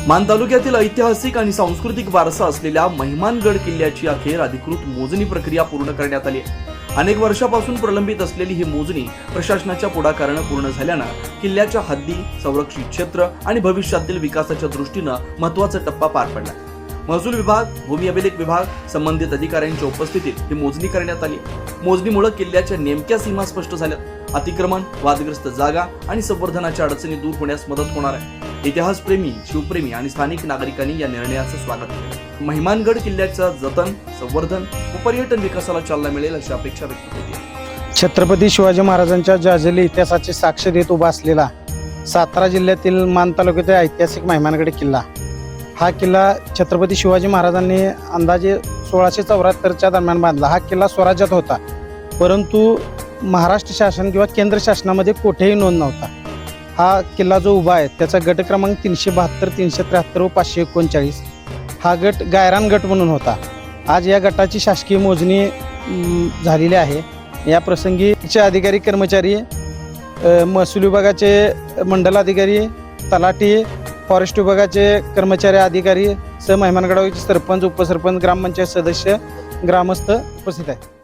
मान तालुक्यातील ऐतिहासिक आणि सांस्कृतिक वारसा असलेल्या महिमानगड किल्ल्याची अखेर अधिकृत मोजणी प्रक्रिया पूर्ण करण्यात आली आहे. अनेक वर्षापासून प्रलंबित असलेली ही मोजणी प्रशासनाच्या पुढाकाराने पूर्ण झाल्यानं किल्ल्याच्या हद्दी, संरक्षित क्षेत्र आणि भविष्यातील विकासाच्या दृष्टीनं महत्त्वाचा टप्पा पार पडला. महसूल विभाग, भूमी अभिलेख विभाग, संबंधित अधिकाऱ्यांच्या उपस्थितीत ही मोजणी करण्यात आली. मोजणीमुळे किल्ल्याच्या नेमक्या सीमा स्पष्ट झाल्या. अतिक्रमण, वादग्रस्त जागा आणि संवर्धनाच्या अडचणी दूर होण्यास मदत होणार आहे. इतिहासप्रेमी, शिवप्रेमी आणि स्थानिक नागरिकांनी या निर्णयाचं स्वागत केलं. महिमानगड किल्ल्याचं जतन, संवर्धन व पर्यटन विकासाला चालना मिळेल अशी अपेक्षा व्यक्त होती. छत्रपती शिवाजी महाराजांच्या जाजली इतिहासाची साक्ष देत उभा असलेला सातारा जिल्ह्यातील मान तालुक्यातील ऐतिहासिक महिमानगड किल्ला, हा किल्ला छत्रपती शिवाजी महाराजांनी अंदाजे 1674च्या दरम्यान बांधला. हा किल्ला स्वराज्यात होता, परंतु महाराष्ट्र शासन किंवा केंद्र शासनामध्ये कुठेही नोंद नव्हता. हा किल्ला जो उभा आहे त्याचा गट क्रमांक 372, 373 व 539 हा गट गायरान गट म्हणून होता. आज या गटाची शासकीय मोजणी झालेली आहे. या प्रसंगी अधिकारी, कर्मचारी, महसूल विभागाचे मंडल अधिकारी, तलाठी, फॉरेस्ट विभागाचे कर्मचारी, अधिकारी सह महिमानगडाचे सरपंच, उपसरपंच, ग्रामपंचायत सदस्य, ग्रामस्थ उपस्थित आहेत.